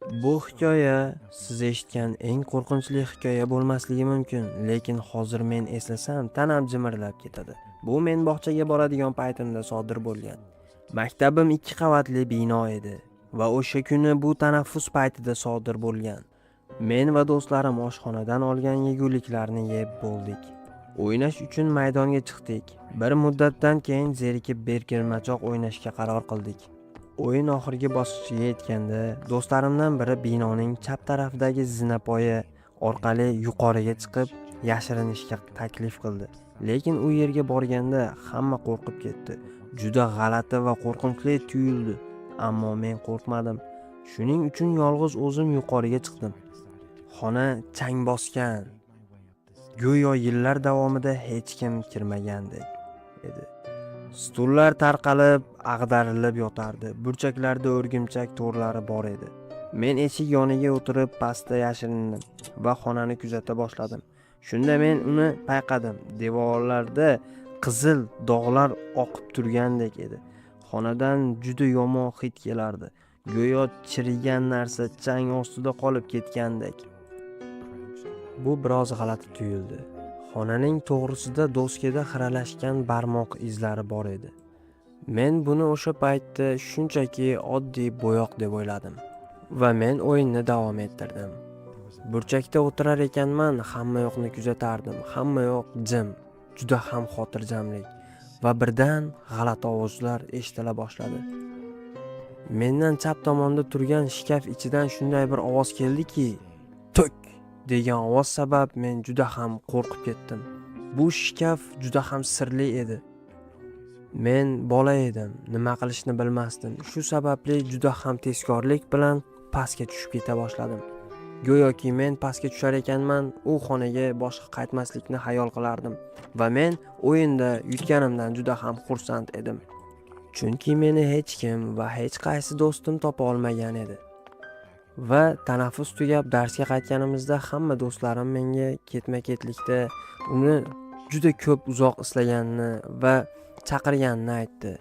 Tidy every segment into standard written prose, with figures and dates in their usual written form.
Bu hikoya siz eshitgan eng qo'rqinchli hikoya bo'lmasligi mumkin, lekin hozir men eslasam tanam jimirlab ketadi. Bu men bog'chaga boradigan paytimda sodir bo'lgan. Maktabim 2 qavatli bino edi va o'sha kuni bu tanaffus paytida sodir bo'lgan. Men va do'stlarim oshxonadan olgan yeguliklarni yeb bo'ldik. O'ynash uchun maydonga chiqdik. Bir muddatdan keyin zerikib berkirmachoq o'ynashga qaror qildik. O'yin oxirgi bosqichiga yetganda do'stlarimdan biri binoning chap tarafidagi zinapoya orqali yuqoriga chiqib yashirinishga taklif qildi. Lekin u yerga borganda hamma qo'rqib ketdi. Juda g'alati va qo'rqinchli tuyuldi, ammo men qo'rqmadim. Shuning uchun yolg'iz o'zim yuqoriga chiqdim. Xona chang bosgan. Go'yo yillar davomida hech kim kirmagandek edi. Stullar tarqalib, ag'darilib yotardi. Burchaklarda o'rgimchak to'rlari bor edi. Men eshik yoniga o'tirib pastda yashirindim va xonani kuzata boshladim. Shunda men uni payqadim. Devorlarda qizil dog'lar oqib turgandek edi. Xonadan juda yomon hid kelardi. Go'yo chirigan narsa chang ostida qolib ketgandek. Bu biroz g'alati tuyuldi. Xonaning to'g'risida doskada xiralashgan barmoq izlari bor edi. Men buni o'sha paytda shunchaki oddiy bo'yoq deb o'yladim va men o'yinni davom ettirdim. Burchakda o'tirar ekanman, hamma yoqni kuzatardim. Hamma yoq jim, juda ham xotirjamlik va birdan g'alati ovozlar eshitila boshladi. Mendan chap tomonda turgan shkaf ichidan shunday bir ovoz keldiki, "Tok!" degan ovoz sabab men juda ham qo'rqib ketdim. Bu shkaf juda ham sirli edi. Men bola edim, nima qilishni bilmasdim. Shu sababli juda ham tezkorlik bilan pastga tushib keta boshladim. Go'yoki men pastga tushar ekanman, u xonaga boshqa qaytmaslikni xayol qilardim va men o'yinda yutganimdan juda ham xursand edim. Chunki meni hech kim va hech qaysi do'stim topa olmagan edi. Va tanaffus tugab darsga qaytganimizda hamma do'stlarim menga ketma-ketlikda uni juda ko'p uzoq islaganini va chaqirganini aytdi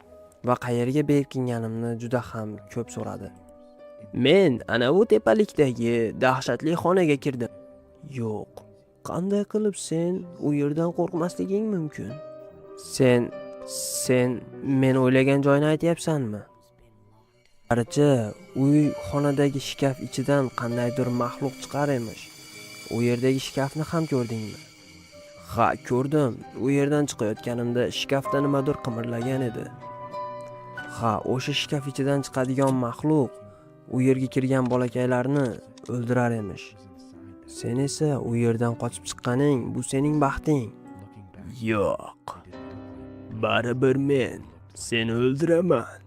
va qayerga berkinganimni juda ham ko'p so'radi. Men ana u tepalikdagi dahshatli xonaga kirdim. Yo'q, qanday qilib sen u yerdan qo'rqmasliging mumkin? Sen men o'ylagan joyni aytyapsanmi? Qaricha, uy xonadagi shkaf ichidan qandaydir maxluq chiqar emish. U yerdagi shkafni ham ko'rdingmi? Ha, ko'rdim. U yerdan chiqayotganimda shkafda nimadir qimirlagan edi. Ha, o'sha shkaf ichidan chiqadigan maxluq u yerga kirgan bolakaylarni o'ldirar emish. Sen esa u yerdan qochib chiqqaning, bu sening baxting. Yo'q. Baribir men seni o'ldiraman.